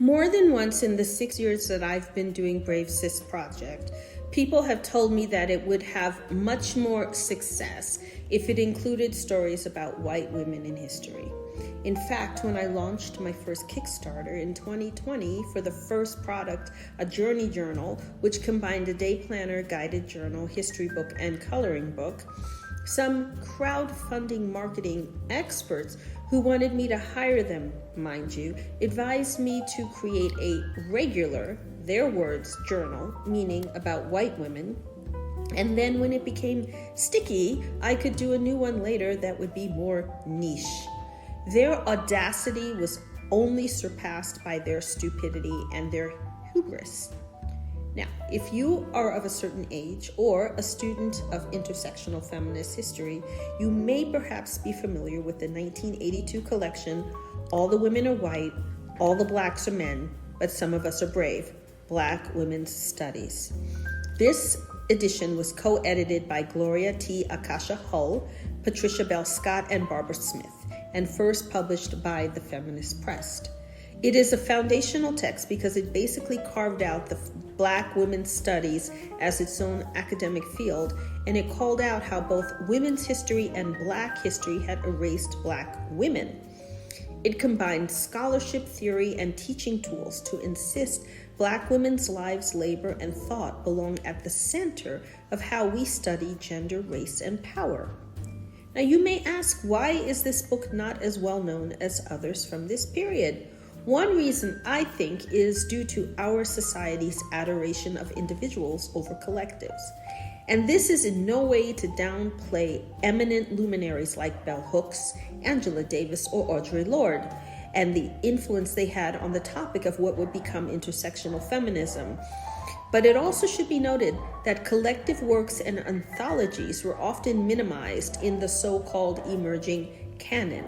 More than once in the 6 years that I've been doing Brave Sis Project, people have told me that it would have much more success if it included stories about white women in history. In fact, when I launched my first Kickstarter in 2020 for the first product, a journey journal, which combined a day planner, guided journal, history book, and coloring book, some crowdfunding marketing experts who wanted me to hire them, mind you, advised me to create a regular, their words, journal, meaning about white women. And then when it became sticky, I could do a new one later that would be more niche. Their audacity was only surpassed by their stupidity and their hubris. Now, if you are of a certain age or a student of intersectional feminist history, you may perhaps be familiar with the 1982 collection, All the Women Are White, All the Blacks Are Men, but Some of Us Are Brave, Black Women's Studies. This edition was co-edited by Gloria T. Akasha Hull, Patricia Bell Scott, and Barbara Smith, and first published by the Feminist Press. It is a foundational text because it basically carved out the Black women's studies as its own academic field, and it called out how both women's history and Black history had erased Black women. It combined scholarship, theory, and teaching tools to insist Black women's lives, labor, and thought belong at the center of how we study gender, race, and power. Now, you may ask, why is this book not as well known as others from this period? One reason, I think, is due to our society's adoration of individuals over collectives. And this is in no way to downplay eminent luminaries like Bell Hooks, Angela Davis, or Audre Lorde, and the influence they had on the topic of what would become intersectional feminism. But it also should be noted that collective works and anthologies were often minimized in the so-called emerging canon.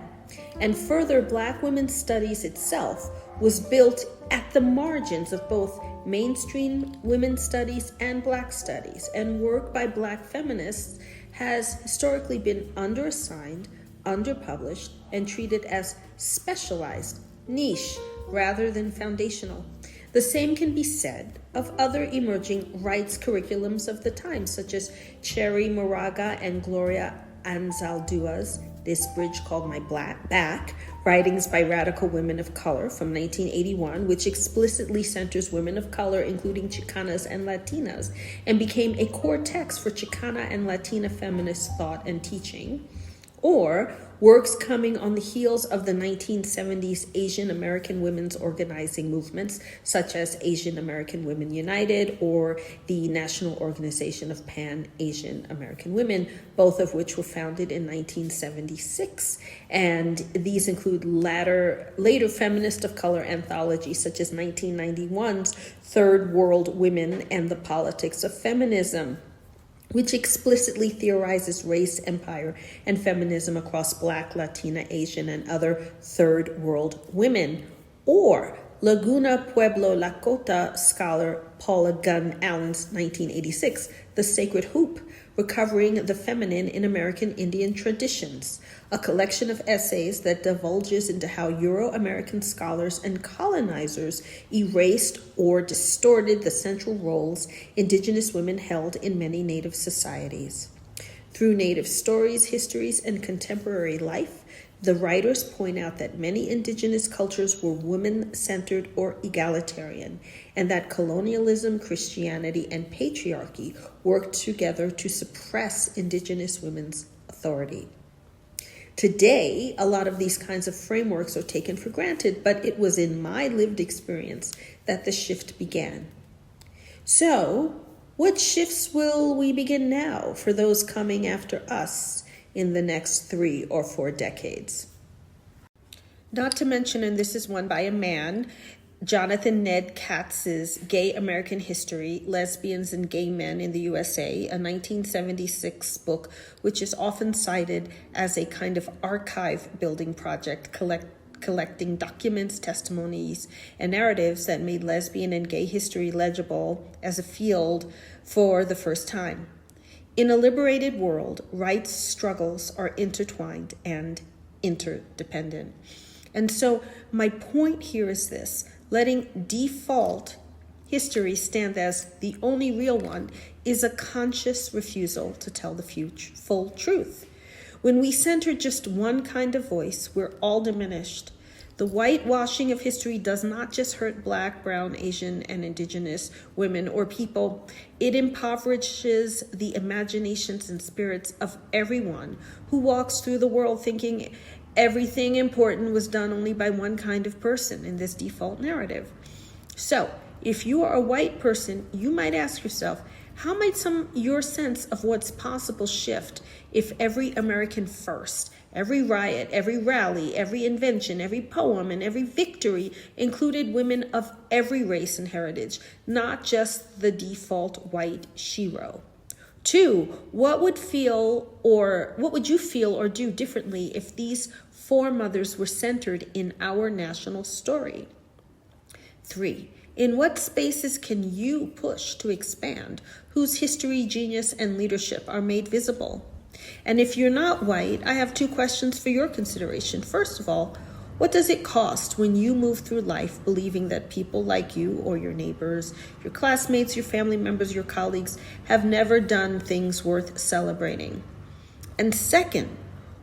And further, Black women's studies itself was built at the margins of both mainstream women's studies and Black studies, and work by Black feminists has historically been underassigned, underpublished, and treated as specialized, niche, rather than foundational. The same can be said of other emerging rights curriculums of the time, such as Cherry Moraga and Gloria Anzaldua's This Bridge Called My Back, writings by radical women of color from 1981, which explicitly centers women of color, including Chicanas and Latinas, and became a core text for Chicana and Latina feminist thought and teaching. Or works coming on the heels of the 1970s Asian American women's organizing movements, such as Asian American Women United or the National Organization of Pan-Asian American Women, both of which were founded in 1976. And these include later feminist of color anthologies, such as 1991's Third World Women and the Politics of Feminism, which explicitly theorizes race, empire, and feminism across Black, Latina, Asian, and other third world women. Or Laguna Pueblo Lakota scholar Paula Gunn Allen's 1986, The Sacred Hoop, Recovering the Feminine in American Indian Traditions, a collection of essays that divulges into how Euro-American scholars and colonizers erased or distorted the central roles Indigenous women held in many Native societies. Through Native stories, histories, and contemporary life, the writers point out that many Indigenous cultures were women-centered or egalitarian, and that colonialism, Christianity, and patriarchy worked together to suppress Indigenous women's authority. Today, a lot of these kinds of frameworks are taken for granted, but it was in my lived experience that the shift began. So, what shifts will we begin now for those coming after us in the next 3 or 4 decades? Not to mention, and this is one by a man, Jonathan Ned Katz's Gay American History, Lesbians and Gay Men in the USA, a 1976 book, which is often cited as a kind of archive building project, collecting documents, testimonies, and narratives that made lesbian and gay history legible as a field for the first time. In a liberated world, rights struggles are intertwined and interdependent. And so my point here is this: letting default history stand as the only real one is a conscious refusal to tell the full truth. When we center just one kind of voice, we're all diminished. The whitewashing of history does not just hurt Black, brown, Asian, and indigenous women or people. It impoverishes the imaginations and spirits of everyone who walks through the world thinking everything important was done only by one kind of person in this default narrative. So, if you are a white person, you might ask yourself, how might your sense of what's possible shift if every American first, every riot, every rally, every invention, every poem, and every victory included women of every race and heritage, not just the default white shero? 2, what would you feel or do differently if these foremothers were centered in our national story? 3, in what spaces can you push to expand whose history, genius, and leadership are made visible? And if you're not white, I have 2 questions for your consideration. First of all, what does it cost when you move through life believing that people like you or your neighbors, your classmates, your family members, your colleagues have never done things worth celebrating? And second,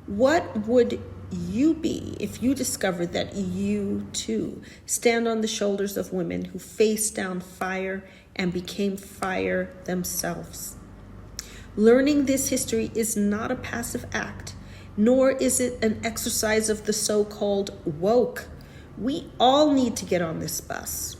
what would you be if you discovered that you too stand on the shoulders of women who faced down fire and became fire themselves? Learning this history is not a passive act, nor is it an exercise of the so-called woke. We all need to get on this bus.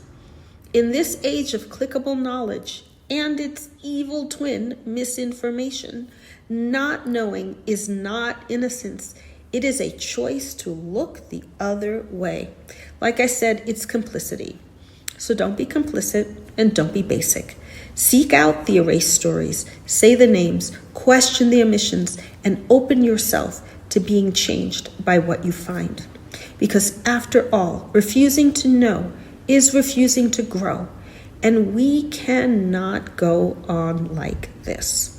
In this age of clickable knowledge and its evil twin, misinformation, not knowing is not innocence. It is a choice to look the other way. Like I said, it's complicity. So don't be complicit and don't be basic. Seek out the erased stories, say the names, question the omissions, and open yourself to being changed by what you find. Because after all, refusing to know is refusing to grow. And we cannot go on like this.